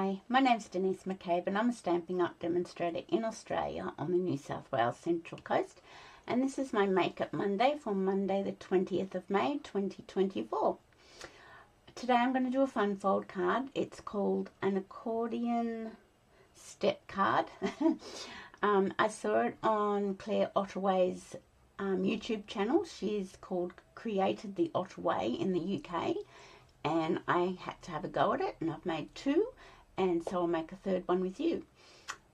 Hi, my name's Denise McCabe and I'm a Stampin' Up demonstrator in Australia on the New South Wales Central Coast, and this is my Makeup Monday for Monday the 20th of May 2024. Today I'm going to do a fun fold card. It's called an Accordian step card. I saw it on Claire Ottaway's YouTube channel. She's created the Ottaway in the UK, and I had to have a go at it, and I've made two, and so I'll make a third one with you.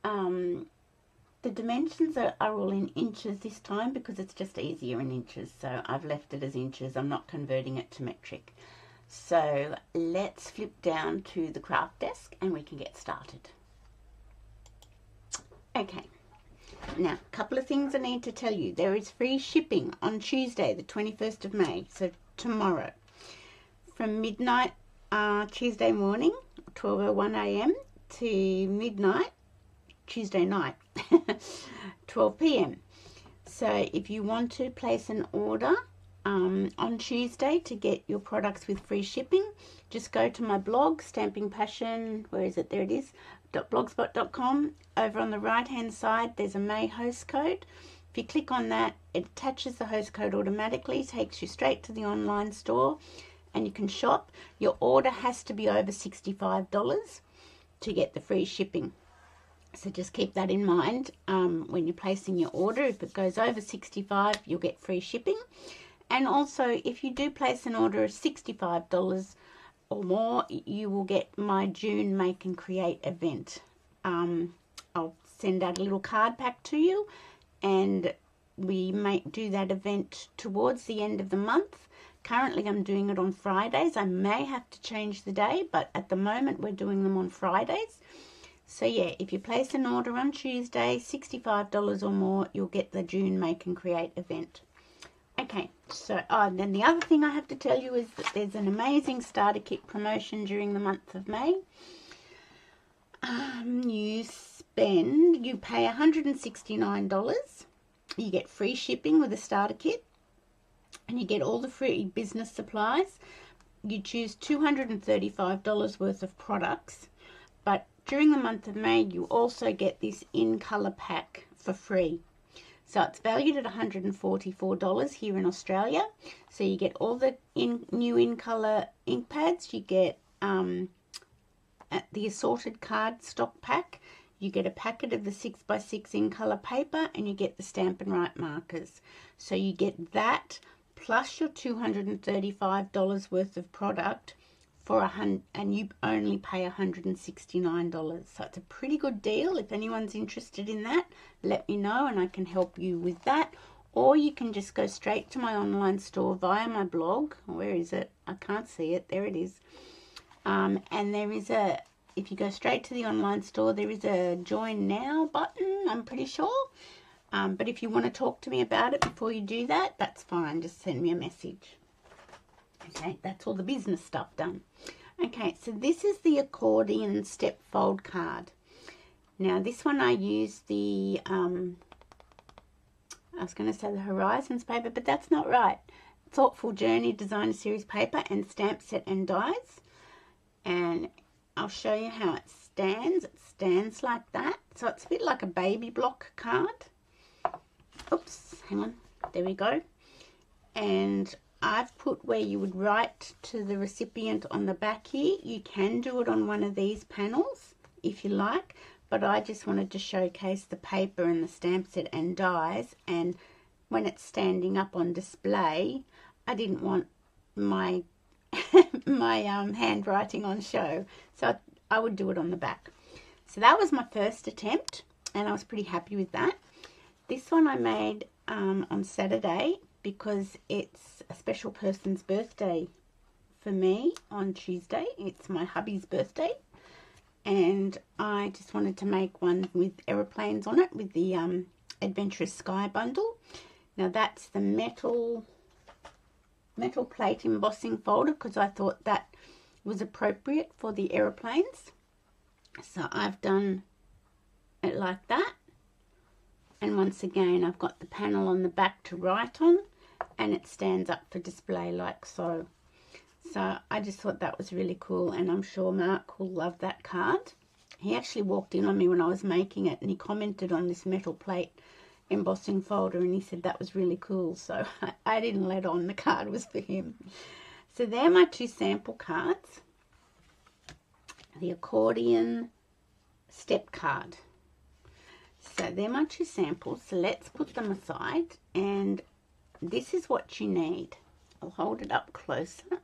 The dimensions are all in inches this time because it's just easier in inches, so I've left it as inches. I'm not converting it to metric. So let's flip down to the craft desk and we can get started. Okay, now a couple of things I need to tell you. There is free shipping on Tuesday the 21st of May, so tomorrow, from midnight Tuesday morning, 12:01 a.m. to midnight Tuesday night, 12 p.m. So if you want to place an order on Tuesday to get your products with free shipping, just go to my blog, Stamping Passion, where is it? There it is, .blogspot.com. Over on the right hand side there's a May host code. If you click on that, it attaches the host code automatically, takes you straight to the online store, and you can shop. Your order has to be over $65 to get the free shipping. So just keep that in mind when you're placing your order. If it goes over $65, you'll get free shipping. And also, if you do place an order of $65 or more, you will get my June Make and Create event. I'll send out a little card pack to you, and we may do that event towards the end of the month. Currently I'm doing it on Fridays. I may have to change the day, but at the moment we're doing them on Fridays. So yeah, if you place an order on Tuesday, $65 or more, you'll get the June Make and Create event. Okay, so and then the other thing I have to tell you is that there's an amazing starter kit promotion during the month of May. You pay $169, you get free shipping with a starter kit, and you get all the free business supplies. You choose $235 worth of products, but during the month of May you also get this in color pack for free. So it's valued at $144 here in Australia. So you get all the new in color ink pads, you get the assorted card stock pack, you get a packet of the 6x6 in color paper, and you get the Stampin' Write markers. So you get that plus your $235 worth of product and you only pay $169. So it's a pretty good deal. If anyone's interested in that, let me know and I can help you with that. Or you can just go straight to my online store via my blog. Where is it? I can't see it. There it is. And there is if you go straight to the online store, there is a join now button, I'm pretty sure. But if you want to talk to me about it before you do that, that's fine. Just send me a message. Okay, that's all the business stuff done. Okay, so this is the Accordian step fold card. Now this one I use the, I was going to say the Horizons paper, but that's not right. Thoughtful Journey Designer Series paper and stamp set and dies. And I'll show you how it stands. It stands like that. So it's a bit like a baby block card. Oops, hang on. There we go. And I've put where you would write to the recipient on the back here. You can do it on one of these panels if you like, but I just wanted to showcase the paper and the stamp set and dies, and when it's standing up on display, I didn't want my handwriting on show, so I would do it on the back. So that was my first attempt and I was pretty happy with that. This one I made on Saturday because it's a special person's birthday for me on Tuesday. It's my hubby's birthday, and I just wanted to make one with aeroplanes on it with the Adventurous Sky bundle. Now that's the metal plate embossing folder because I thought that was appropriate for the aeroplanes. So I've done it like that, and once again I've got the panel on the back to write on, and it stands up for display like so. So I just thought that was really cool, and I'm sure Mark will love that card. He actually walked in on me when I was making it, and he commented on this metal plate embossing folder, and he said that was really cool. So I didn't let on the card was for him. So they're my 2 sample cards. The accordion step card. So they're my 2 samples. So let's put them aside, and this is what you need. I'll hold it up closer.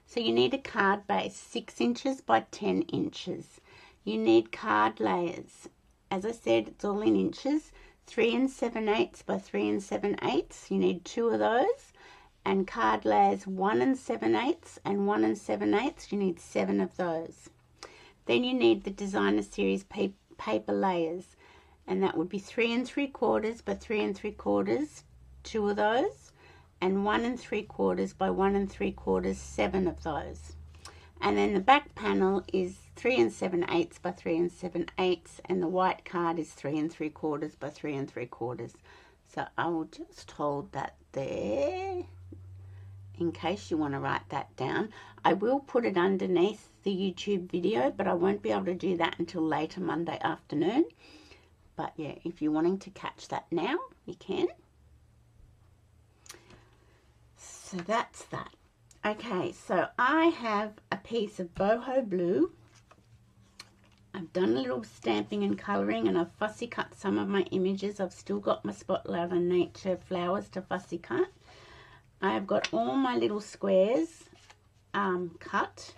So you need a card base 6 inches by 10 inches. You need card layers. As I said, it's all in inches. 3 7/8 by 3 7/8. You need 2 of those. And card layers 1 7/8 and 1 7/8. You need 7 of those. Then you need the designer series paper layers. And that would be 3 3/4 by 3 3/4. 2 of those. And 1 3/4 by 1 3/4. 7 of those. And then the back panel is 3 7/8 by 3 7/8, and the white card is 3 3/4 by 3 3/4. So I will just hold that there in case you want to write that down. I will put it underneath the YouTube video, but I won't be able to do that until later Monday afternoon. But yeah, if you're wanting to catch that now, you can. So that's that. Okay, so I have a piece of boho blue. I've done a little stamping and colouring, and I've fussy cut some of my images. I've still got my Spotlight on Nature flowers to fussy cut. I've got all my little squares cut.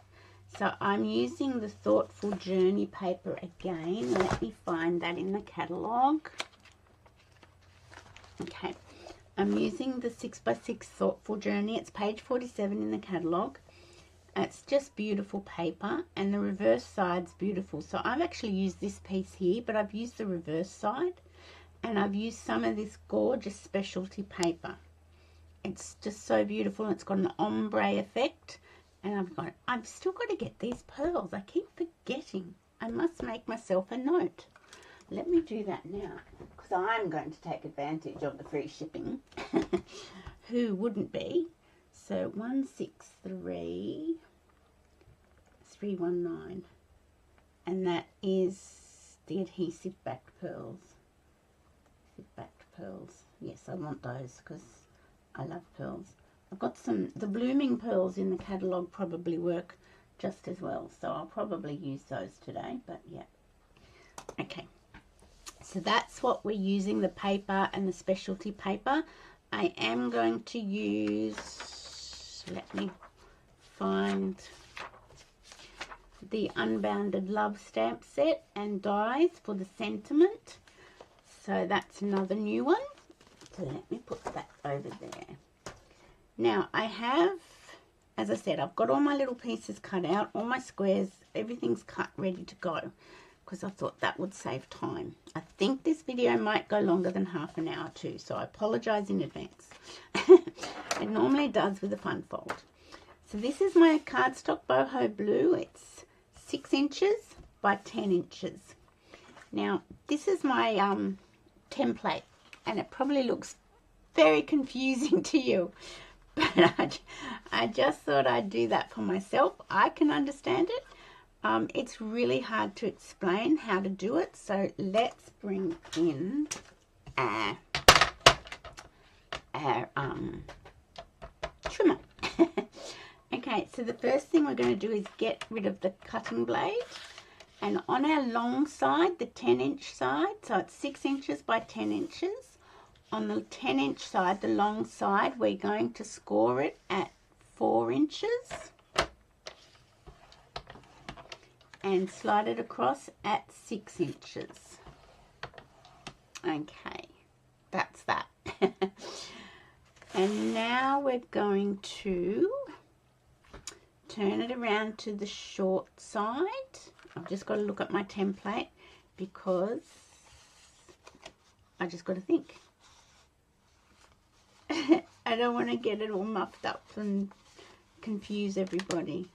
So I'm using the Thoughtful Journey paper again. Let me find that in the catalogue. Okay. I'm using the 6x6 Thoughtful Journey. It's page 47 in the catalogue. It's just beautiful paper, and the reverse side's beautiful. So I've actually used this piece here, but I've used the reverse side, and I've used some of this gorgeous specialty paper. It's just so beautiful. It's got an ombre effect, and I've still got to get these pearls. I keep forgetting. I must make myself a note. Let me do that now, because I'm going to take advantage of the free shipping. Who wouldn't be? So 163,319, and that is the adhesive backed pearls. Yes, I want those because I love pearls. I've got the blooming pearls in the catalogue probably work just as well, so I'll probably use those today. But yeah, okay. So that's what we're using, the paper and the specialty paper. I am going to use, let me find the Unbounded Love stamp set and dies for the sentiment. So that's another new one. So let me put that over there. Now I have, as I said, I've got all my little pieces cut out, all my squares, everything's cut, ready to go, because I thought that would save time. I think this video might go longer than half an hour too, so I apologise in advance. It normally does with a fun fold. So this is my cardstock boho blue. It's 6 inches by 10 inches. Now this is my template, and it probably looks very confusing to you, but I just thought I'd do that for myself. I can understand it. It's really hard to explain how to do it, so let's bring in our trimmer. Okay, so the first thing we're going to do is get rid of the cutting blade, and on our long side, the 10-inch side, so it's 6 inches by 10 inches, on the 10-inch side, the long side, we're going to score it at 4 inches. And slide it across at 6 inches. Okay, that's that. And now we're going to turn it around to the short side. I've just got to look at my template because I just got to think. I don't want to get it all muffed up and confuse everybody.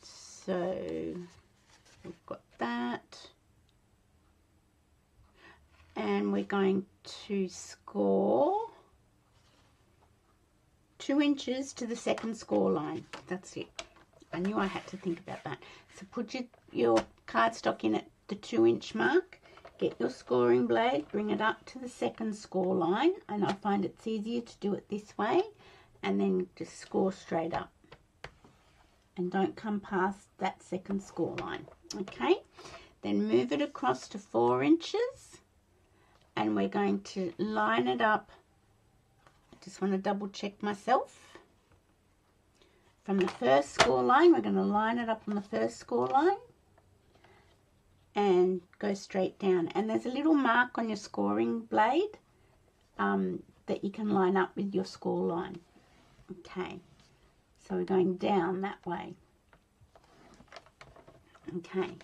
So we've got that, and we're going to score 2 inches to the second score line. That's it. I knew I had to think about that. So put your cardstock in at the 2-inch mark. Get your scoring blade, bring it up to the second score line, and I find it's easier to do it this way, and then just score straight up. And don't come past that second score line. Okay, then move it across to 4 inches, and we're going to line it up. I just want to double check myself. From the first score line, we're going to line it up on the first score line and go straight down. And there's a little mark on your scoring blade that you can line up with your score line. Okay, so we're going down that way. Okay,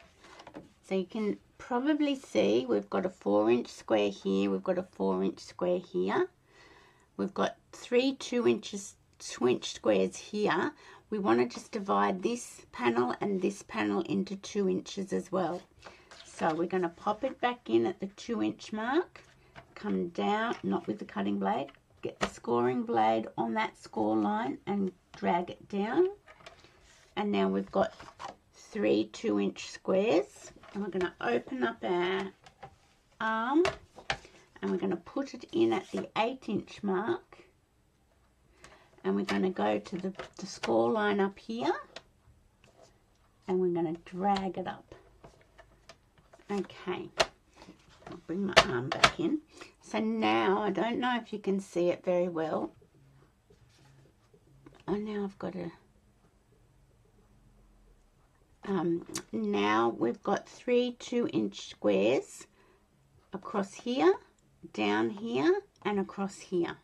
so you can probably see we've got a 4-inch square here, we've got a 4-inch square here, we've got 3 2-inch squares here. We want to just divide this panel and this panel into 2 inches as well. So we're going to pop it back in at the 2-inch mark, come down, not with the cutting blade, get the scoring blade on that score line and drag it down. And now we've got 3 2-inch squares, and we're going to open up our arm and we're going to put it in at the 8-inch mark, and we're going to go to the score line up here and we're going to drag it up. Okay, I'll bring my arm back in. So now, I don't know if you can see it very well. Oh, now I've got to... now we've got 3 2-inch squares across here, down here, and across here.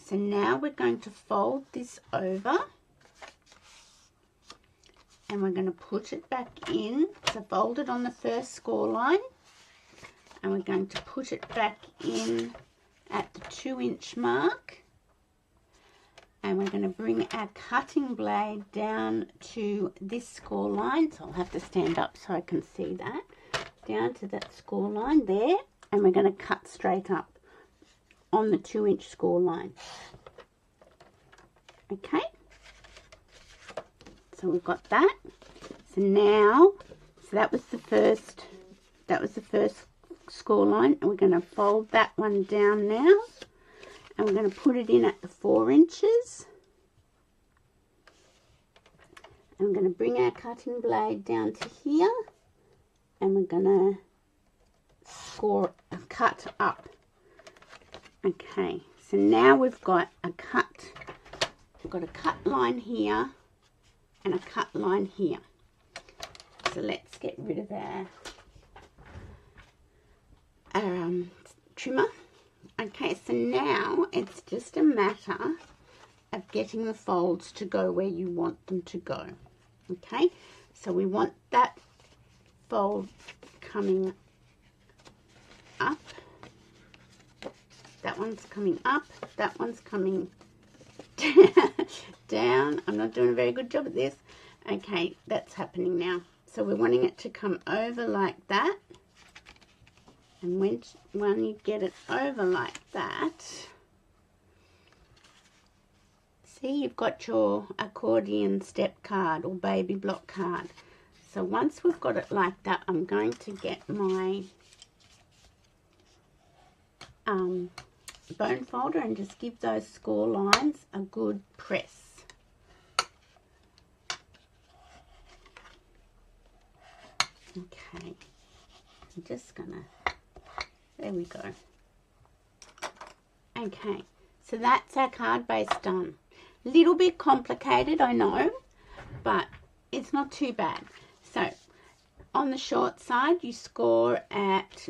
So now we're going to fold this over, and we're going to put it back in. So fold it on the first score line, and we're going to put it back in at the 2-inch mark, and we're going to bring our cutting blade down to this score line. So I'll have to stand up so I can see that. Down to that score line there, and we're going to cut straight up on the 2-inch score line. Okay, so we've got that. So now, so that was the first score line, and we're going to fold that one down now, and we're going to put it in at the 4 inches, and we're going to bring our cutting blade down to here, and we're going to cut up. Okay, so now we've got a cut line here and a cut line here. So let's get rid of our trimmer. Okay, so now it's just a matter of getting the folds to go where you want them to go. Okay, so we want that fold coming up. That one's coming up, that one's coming down. I'm not doing a very good job at this. Okay, that's happening now. So we're wanting it to come over like that. And when you get it over like that, see, you've got your accordion step card or baby block card. So once we've got it like that, I'm going to get my bone folder and just give those score lines a good press. Okay, I'm just gonna, there we go. Okay, so that's our card base done. Little bit complicated, I know, but it's not too bad. So on the short side you score at,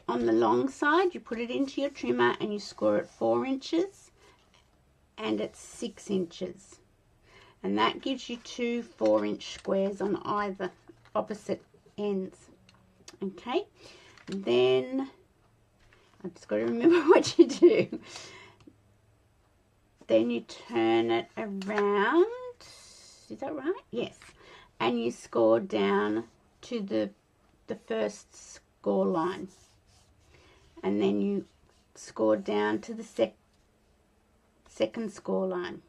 on the long side you put it into your trimmer and you score at 4 inches and it's 6 inches, and that gives you 2 4-inch squares on either opposite ends. Okay, then I've just got to remember what you do. Then you turn it around, is that right? Yes, and you score down to the first score line, and then you score down to the second score line.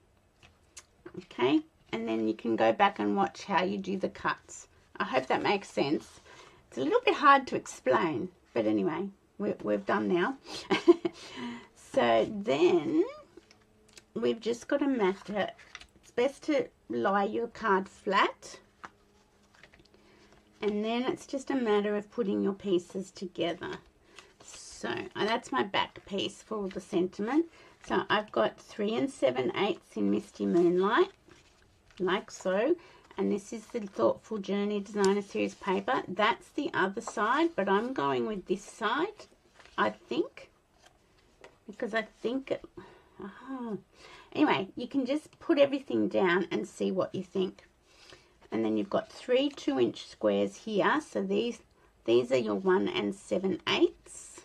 Okay, and then you can go back and watch how you do the cuts. I hope that makes sense. It's a little bit hard to explain, but anyway, we've done now. So then we've just got a matter. It's best to lie your card flat, and then it's just a matter of putting your pieces together. So that's my back piece for all the sentiment. So I've got 3 7/8 in Misty Moonlight, like so. And this is the Thoughtful Journey Designer Series paper. That's the other side, but I'm going with this side, I think. Because I think it... Anyway, you can just put everything down and see what you think. And then you've got 3 2-inch squares here. So these are your 1 7/8.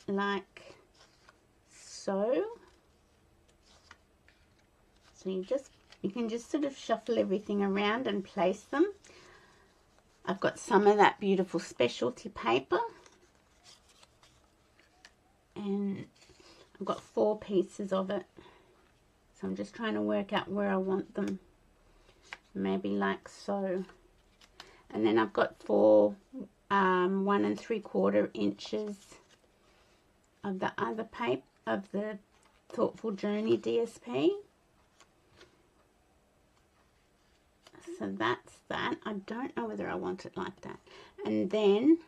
Like so. So you can just sort of shuffle everything around and place them. I've got some of that beautiful specialty paper. And I've got 4 pieces of it. So I'm just trying to work out where I want them. Maybe like so. And then I've got 4 1 3/4 inches of the other paper, of the Thoughtful Journey DSP. So that's that. I don't know whether I want it like that. And then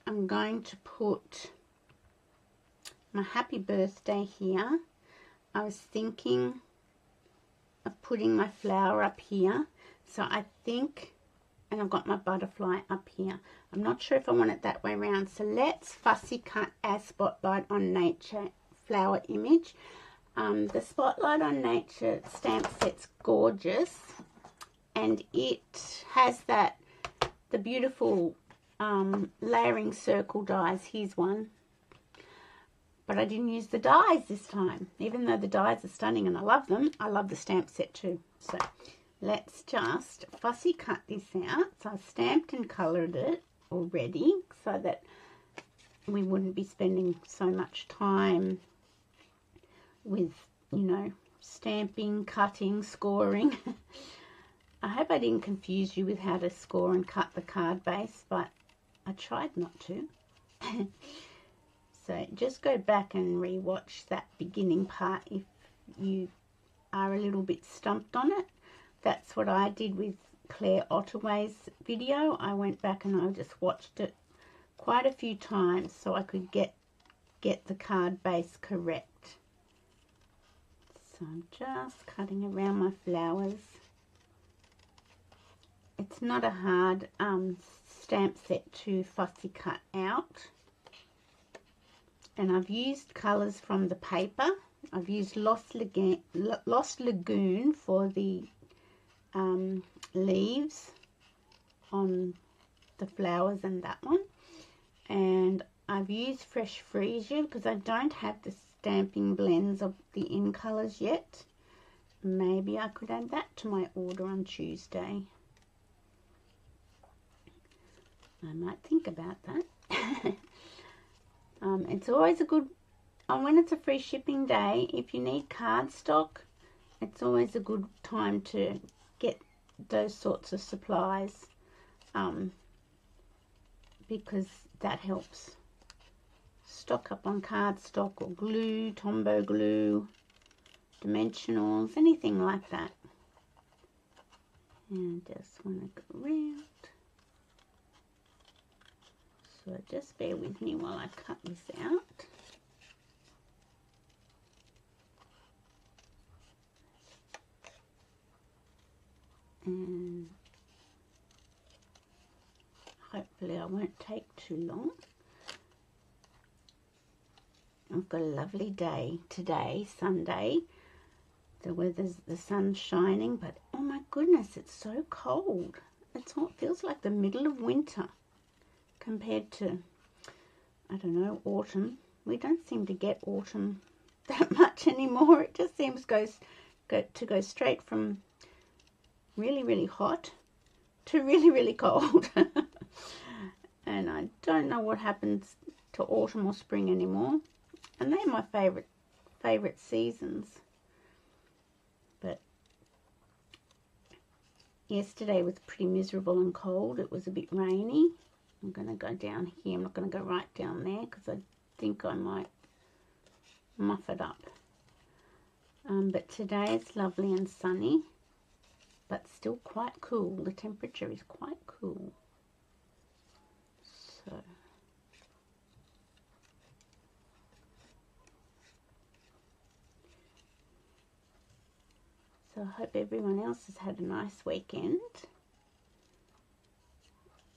I'm going to put my happy birthday here. I was thinking of putting my flower up here. So I think, and I've got my butterfly up here. I'm not sure if I want it that way around. So let's fussy cut our Spotlight on Nature flower image. The Spotlight on Nature stamp set's gorgeous. And it has the beautiful layering circle dies. Here's one. But I didn't use the dies this time. Even though the dies are stunning and I love them, I love the stamp set too. So let's just fussy cut this out. So I've stamped and coloured it already so that we wouldn't be spending so much time with, you know, stamping, cutting, scoring. I hope I didn't confuse you with how to score and cut the card base, but I tried not to. So just go back and re-watch that beginning part if you are a little bit stumped on it. That's what I did with Claire Ottaway's video. I went back and I just watched it quite a few times so I could get the card base correct. So I'm just cutting around my flowers. It's not a hard stamp set to fussy cut out. And I've used colours from the paper. I've used Lost Lagoon for the leaves on the flowers and that one. And I've used Fresh Freesia because I don't have the stamping blends of the in colours yet. Maybe I could add that to my order on Tuesday. I might think about that. It's always a good, when it's a free shipping day, if you need cardstock, it's always a good time to get those sorts of supplies, because that helps stock up on cardstock or glue, Tombow glue, dimensionals, anything like that. And just want to go around. So just bear with me while I cut this out. And hopefully I won't take too long. I've got a lovely day today, Sunday. The sun's shining, but oh my goodness, it's so cold. It feels like the middle of winter. Compared to, I don't know, autumn. We don't seem to get autumn that much anymore. It just seems to go straight from really, really hot to really, really cold. And I don't know what happens to autumn or spring anymore. And they're my favourite seasons. But yesterday was pretty miserable and cold. It was a bit rainy. I'm going to go down here. I'm not going to go right down there because I think I might muff it up. But today it's lovely and sunny, but still quite cool. The temperature is quite cool. So I hope everyone else has had a nice weekend.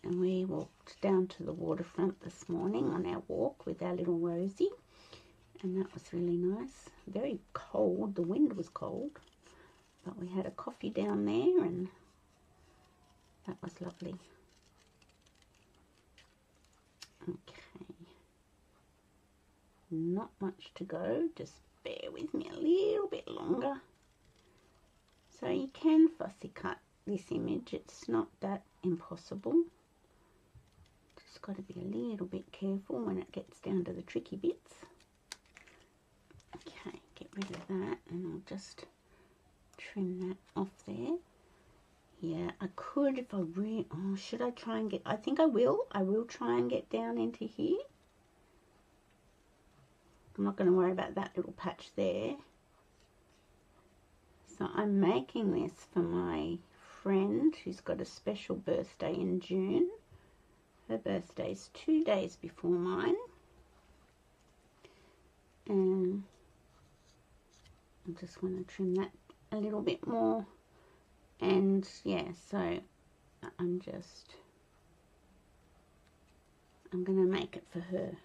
And we walked down to the waterfront this morning on our walk with our little Rosie. And that was really nice. Very cold. The wind was cold. But we had a coffee down there and that was lovely. Okay. Not much to go. Just bear with me a little bit longer. So you can fussy cut this image. It's not that impossible. Just got to be a little bit careful when it gets down to the tricky bits. Okay, get rid of that and I'll just trim that off there. Yeah, I could if I really... Oh, should I try and get... I think I will. I will try and get down into here. I'm not going to worry about that little patch there. So I'm making this for my friend who's got a special birthday in June. Her birthday's 2 days before mine. And I just want to trim that a little bit more. And yeah, so I'm going to make it for her.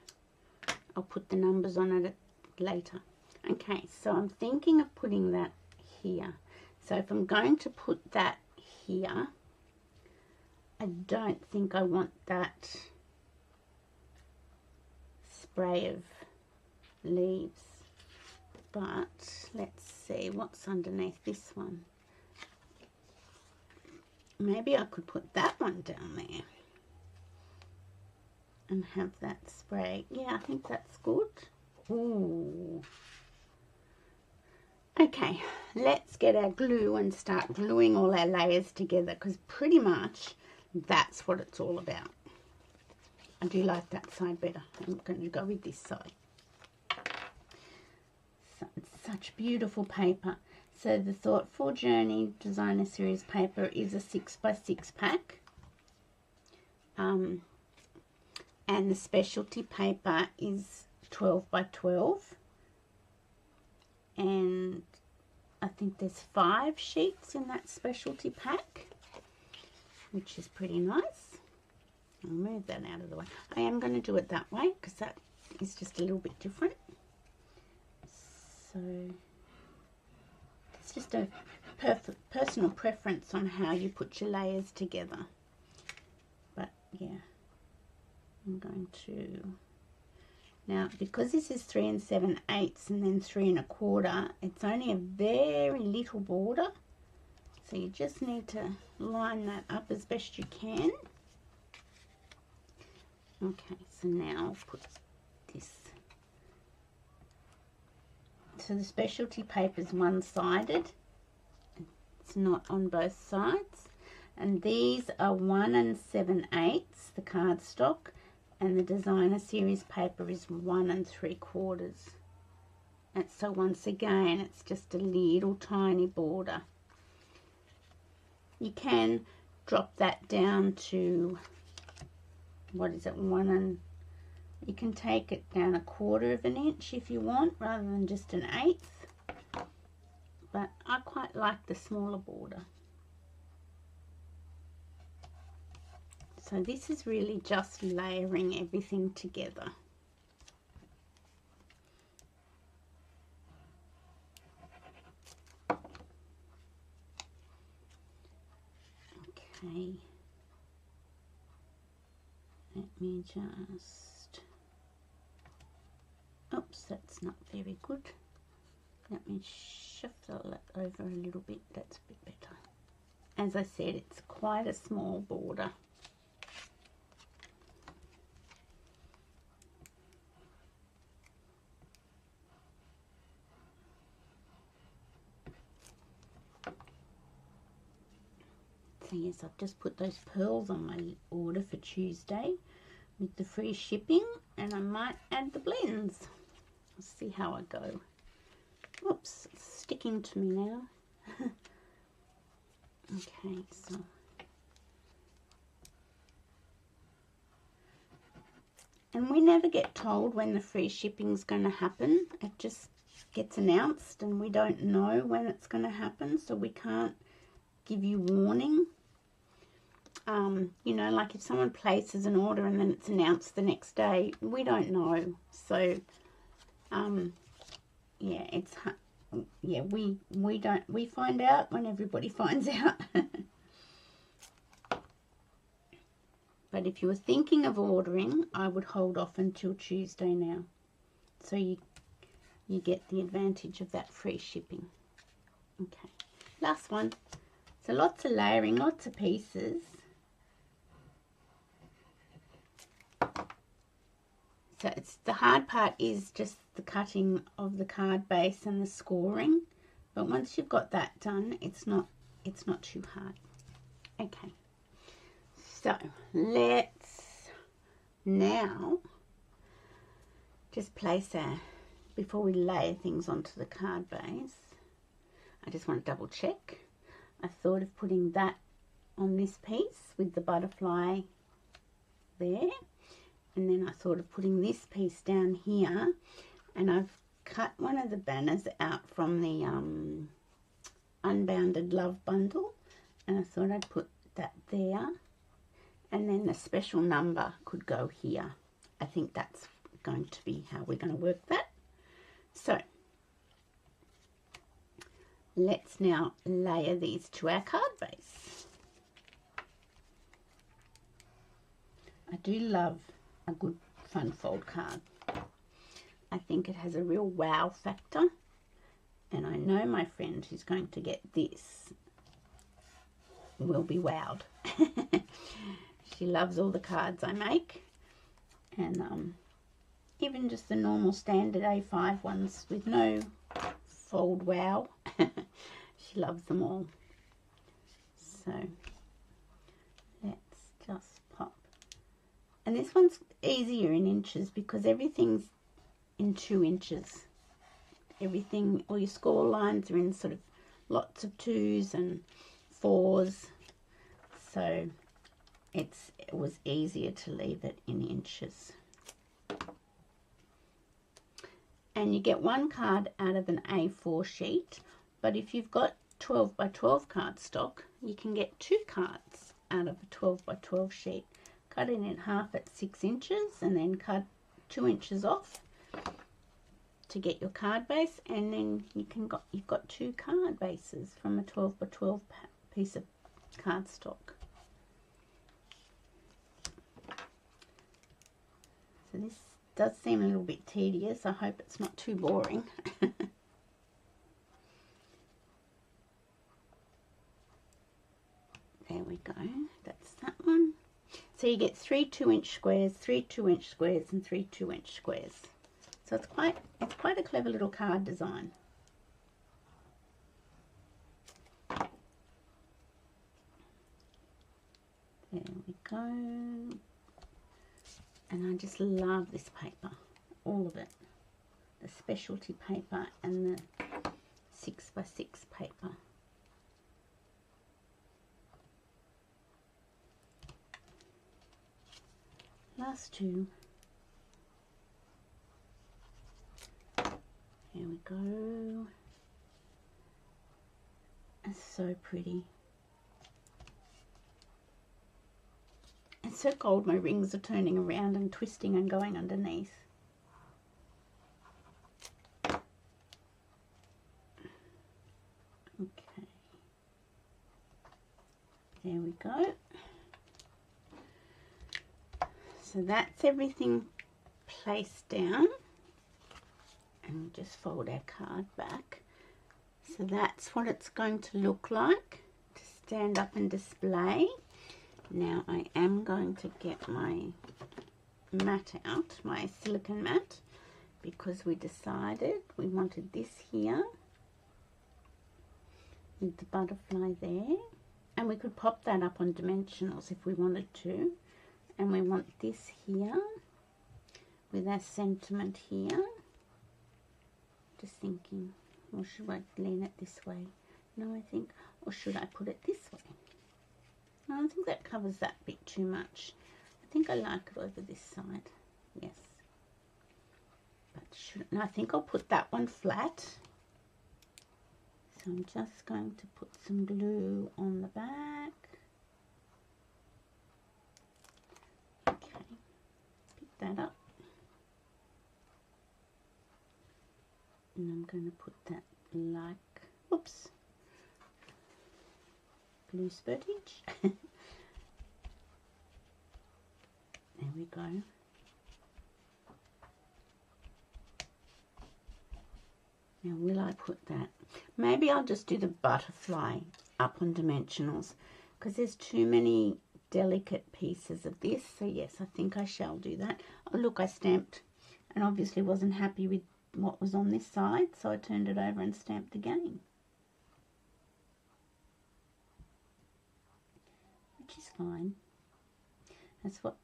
I'll put the numbers on it later. Okay, so I'm thinking of putting that here. So if I'm going to put that here, I don't think I want that spray of leaves. But let's see what's underneath this one. Maybe I could put that one down there and have that spray. Yeah, I think that's good. Ooh. Okay, let's get our glue and start gluing all our layers together because pretty much that's what it's all about. I do like that side better. I'm going to go with this side. So it's such beautiful paper. So the Thoughtful Journey Designer Series paper is a 6x6 pack. And the specialty paper is 12x12. And I think there's 5 sheets in that specialty pack, which is pretty nice. I'll move that out of the way. I am going to do it that way because that is just a little bit different. So it's just a personal preference on how you put your layers together. But yeah, I'm going to... Now, because this is 3 7/8 and then 3 1/4, it's only a very little border. So you just need to line that up as best you can. Okay, so now I'll put this. So the specialty paper is one-sided. It's not on both sides. And these are 1 7/8, the cardstock. And the designer series paper is 1 3/4. And so once again, it's just a little tiny border. You can drop that down to, what is it, you can take it down 1/4 of an inch if you want, rather than just 1/8. But I quite like the smaller border. So this is really just layering everything together. Okay. Let me just... Oops, that's not very good. Let me shuffle that over a little bit. That's a bit better. As I said, it's quite a small border. So yes, I've just put those pearls on my order for Tuesday with the free shipping, and I might add the blends. We'll see how I go. Oops, it's sticking to me now. Okay, so and we never get told when the free shipping's going to happen. It just gets announced and we don't know when it's going to happen, so we can't give you warning. You know, like if someone places an order and then it's announced the next day, we don't know. So yeah, it's yeah, we find out when everybody finds out. But if you were thinking of ordering, I would hold off until Tuesday now, so you get the advantage of that free shipping. Okay, last one. So lots of layering, lots of pieces. So it's the hard part is just the cutting of the card base and the scoring. But once you've got that done, it's not too hard. Okay. So let's now just place before we layer things onto the card base, I just want to double check. I thought of putting that on this piece with the butterfly there, and then I thought of putting this piece down here, and I've cut one of the banners out from the Unbounded Love bundle, and I thought I'd put that there, and then the special number could go here. I think that's going to be how we're going to work that. So let's now layer these to our card base. I do love a good fun fold card. I think it has a real wow factor, and I know my friend who's going to get this will be wowed. She loves all the cards I make, and even just the normal standard A5 ones with no fold wow. She loves them all. So let's just pop. And this one's easier in inches because everything's in 2 inches. Everything, all your score lines are in sort of lots of 2s and 4s. So it was easier to leave it in inches. And you get 1 card out of an A4 sheet, but if you've got 12 by 12 cardstock, you can get 2 cards out of a 12 by 12 sheet. Cut it in half at 6 inches and then cut 2 inches off to get your card base, and then you've got 2 card bases from a 12 by 12 piece of cardstock. So this does seem a little bit tedious. I hope it's not too boring. There we go. That's that one. So you get 3 2-inch squares, 3 2-inch squares, and 3 2-inch squares. So it's quite a clever little card design. There we go. And I just love this paper, all of it. The specialty paper and the 6 by 6 paper. Last 2. Here we go. It's so pretty. It's so cold, my rings are turning around and twisting and going underneath. Okay. There we go. So that's everything placed down. And we'll just fold our card back. So that's what it's going to look like to stand up and display. Now I am going to get my mat out, my silicone mat, because we decided we wanted this here with the butterfly there. And we could pop that up on dimensionals if we wanted to. And we want this here with our sentiment here. Just thinking, or should I lean it this way? No, I think, or should I put it this way? No, I think that covers that bit too much. I think I like it over this side. Yes. But no, I think I'll put that one flat. So I'm just going to put some glue on the back. Okay, pick that up. And I'm going to put that like, oops, glue spurtage. There we go. Now will I put that? Maybe I'll just do the butterfly up on dimensionals because there's too many delicate pieces of this. So yes, I think I shall do that. Oh look, I stamped and obviously wasn't happy with what was on this side, so I turned it over and stamped again. Which is fine. That's what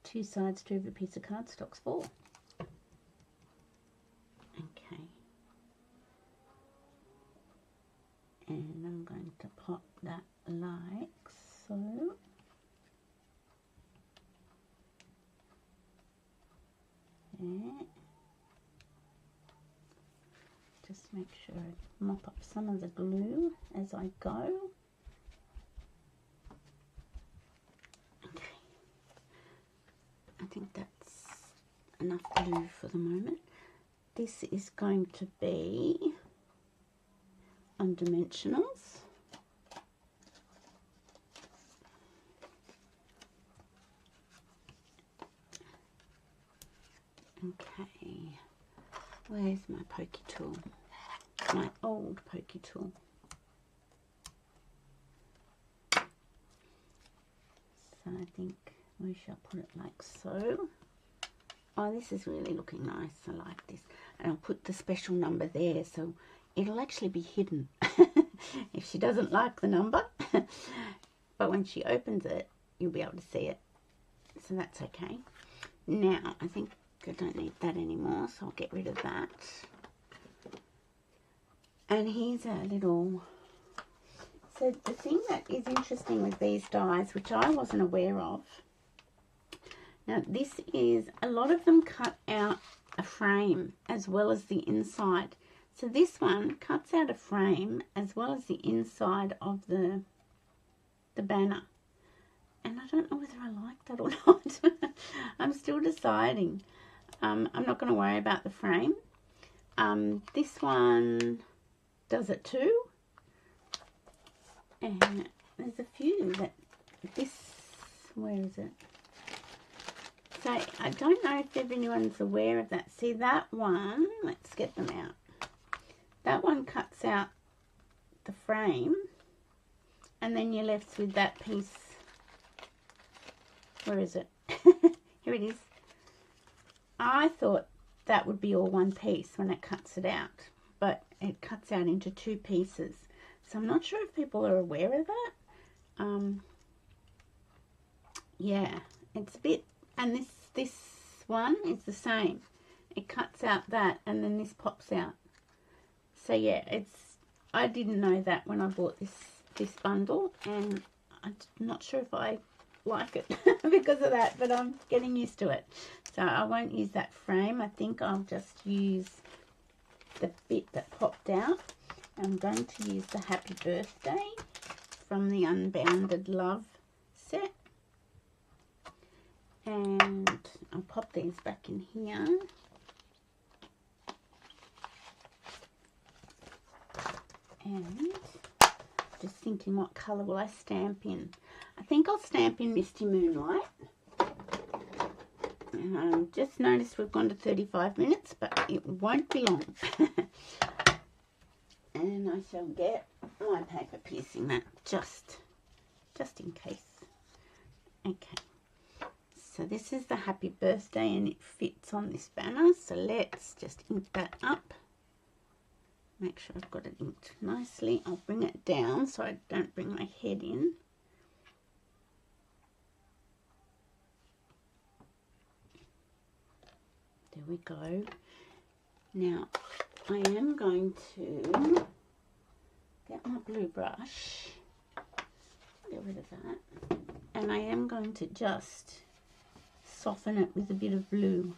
two sides to every piece of cardstock's for. Okay. And I'm going to pop that like so. There. Just make sure I mop up some of the glue as I go. Okay. I think that's enough glue for the moment. This is going to be on dimensionals. Okay, where's my pokey tool? My old pokey tool. So I think we shall put it like so. Oh, this is really looking nice. I like this. And I'll put the special number there so it'll actually be hidden if she doesn't like the number. But when she opens it, you'll be able to see it. So that's okay. Now, I think I don't need that anymore, so I'll get rid of that. And here's a little... So the thing that is interesting with these dies, which I wasn't aware of, now this is, a lot of them cut out a frame as well as the inside. So this one cuts out a frame as well as the inside of the banner. And I don't know whether I like that or not. I'm still deciding. I'm not going to worry about the frame. This one does it too. And there's a few that this, where is it? So I don't know if anyone's aware of that. See that one, let's get them out. That one cuts out the frame and then you're left with that piece. Where is it? Here it is. I thought that would be all one piece when it cuts it out, but it cuts out into two pieces. So I'm not sure if people are aware of that. Yeah, it's a bit, and this one is the same. It cuts out that and then this pops out. So yeah, I didn't know that when I bought this bundle, and I'm not sure if I like it because of that, but I'm getting used to it. So I won't use that frame. I think I'll just use the bit that popped out. I'm going to use the Happy Birthday from the Unbounded Love set. And I'll pop these back in here. And just thinking, what colour will I stamp in? I think I'll stamp in Misty Moonlight. Just noticed we've gone to 35 minutes, but it won't be long. And I shall get my paper piercing mat just in case. Okay. So this is the Happy Birthday and it fits on this banner. So let's just ink that up. Make sure I've got it inked nicely. I'll bring it down so I don't bring my head in. There we go. Now I am going to get my blue brush, get rid of that, and I am going to just soften it with a bit of blue.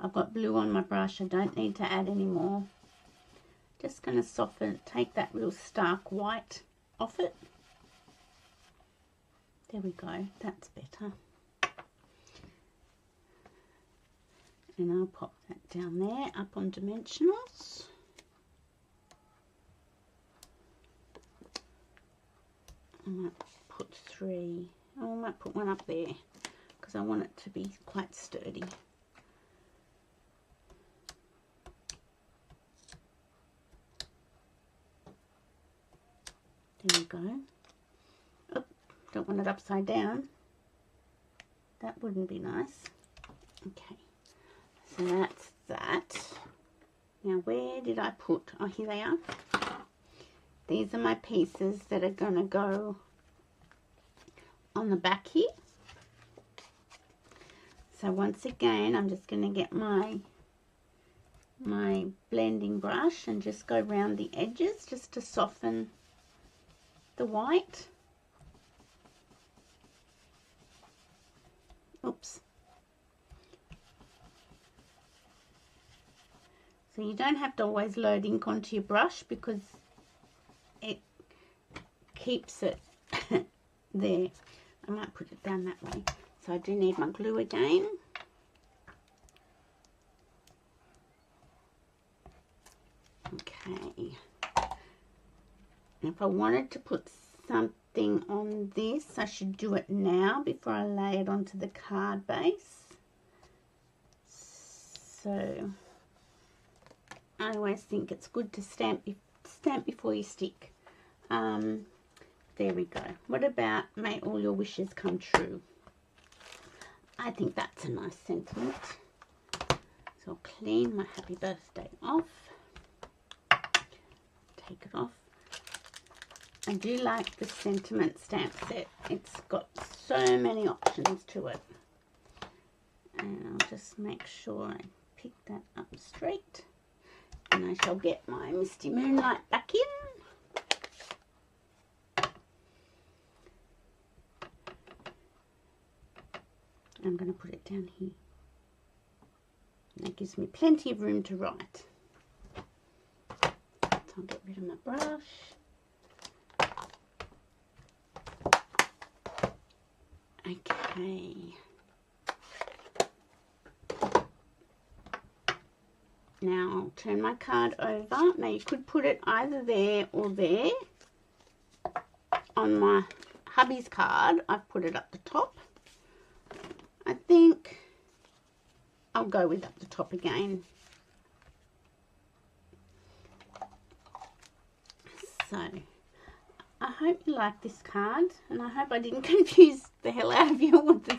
I've got blue on my brush, I don't need to add any more. Just going to soften, take that real stark white off it. There we go, that's better. And I'll pop that down there, up on dimensionals. I might put 3, oh, I might put one up there because I want it to be quite sturdy. There we go. Oh, don't want it upside down. That wouldn't be nice. Okay, so that's that. Now where did I put, oh here they are. These are my pieces that are going to go on the back here. So once again, I'm just going to get my blending brush and just go around the edges just to soften the white. Oops. So you don't have to always load ink onto your brush because it keeps it there. I might put it down that way. So I do need my glue again. Okay. And if I wanted to put something on this, I should do it now before I lay it onto the card base. So I always think it's good to stamp before you stick. There we go. What about may all your wishes come true? I think that's a nice sentiment. So I'll clean my happy birthday off. Take it off. I do like the sentiment stamp set. It's got so many options to it. And I'll just make sure I pick that up straight. And I shall get my Misty Moonlight back in. I'm going to put it down here. And that gives me plenty of room to write. So I'll get rid of my brush. Okay. Now I'll turn my card over. Now you could put it either there or there. On my hubby's card, I've put it up the top. I think I'll go with up the top again. So I hope you like this card, and I hope I didn't confuse the hell out of you with the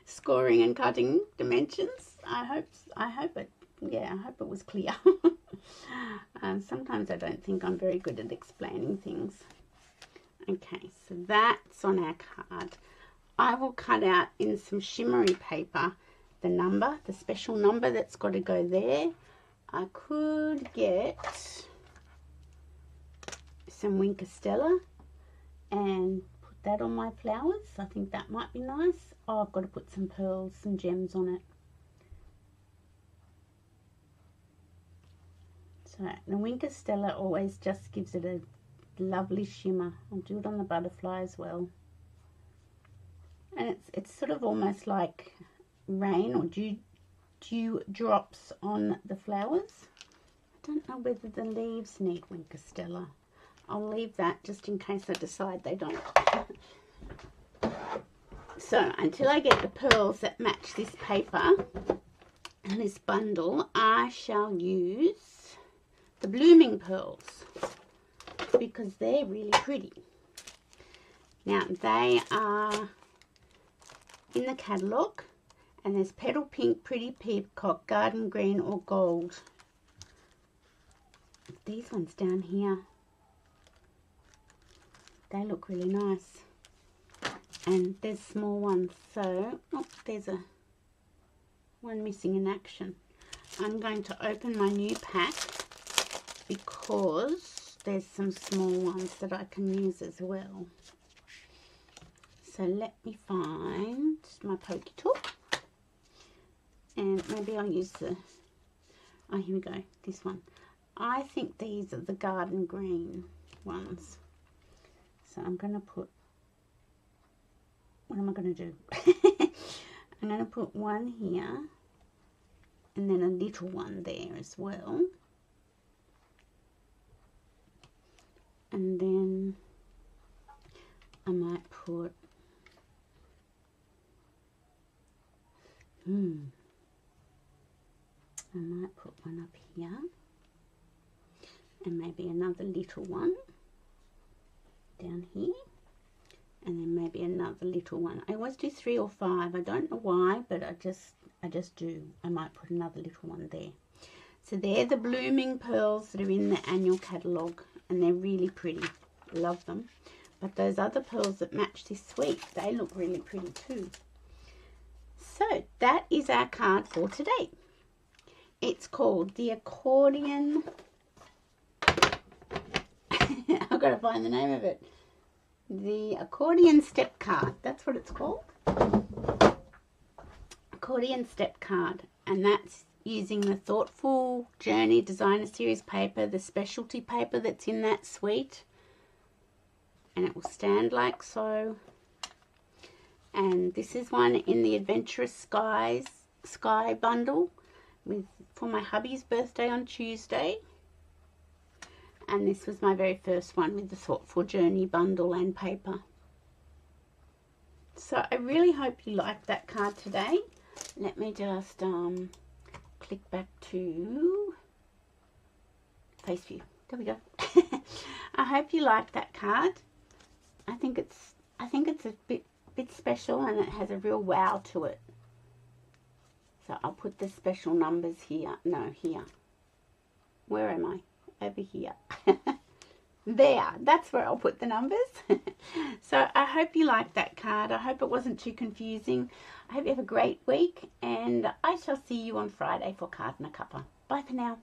scoring and cutting dimensions. I hope it was clear. Sometimes I don't think I'm very good at explaining things. Okay, so that's on our card. I will cut out in some shimmery paper the number, the special number that's got to go there. I could get some Wink Stella and put that on my flowers. I think that might be nice. Oh, I've got to put some pearls, some gems on it. So the Wink Stella always just gives it a lovely shimmer. I'll do it on the butterfly as well. And it's sort of almost like rain or dew drops on the flowers. I don't know whether the leaves need Wink Stella. I'll leave that just in case I decide they don't. So until I get the pearls that match this paper and this bundle, I shall use the blooming pearls because they're really pretty. Now they are in the catalogue, and there's Petal Pink, Pretty Peacock, Garden Green or Gold. these ones down here. They look really nice. And there's small ones, so oh, there's one missing in action. I'm going to open my new pack because there's some small ones that I can use as well. So let me find my pokey tool, and maybe I'll use the, oh here we go, this one. I think these are the garden green ones. So I'm going to put, what am I going to do? I'm going to put one here and then a little one there as well. And then I might put, I might put one up here and maybe another little one down here, and then maybe another little one. I always do 3 or 5. I don't know why, but I just do. I might put another little one there. So they're the blooming pearls that are in the annual catalogue, and they're really pretty. Love them. But those other pearls that match this suite, they look really pretty too. So that is our card for today. It's called the Accordian. I've got to find the name of it. The Accordian Step Card. That's what it's called. Accordian Step Card. And that's using the Thoughtful Journey Designer Series paper, the specialty paper that's in that suite. And it will stand like so. And this is one in the Adventurous Sky bundle for my hubby's birthday on Tuesday. And this was my very first one with the Thoughtful Journey bundle and paper. So I really hope you liked that card today. Let me just click back to face view. There we go. I hope you liked that card. I think it's a bit special, and it has a real wow to it. So I'll put the special numbers here. No, here. Where am I? Over here. There, that's where I'll put the numbers. So I hope you liked that card. I hope it wasn't too confusing. I hope you have a great week, and I shall see you on Friday for Card and a Cuppa. Bye for now.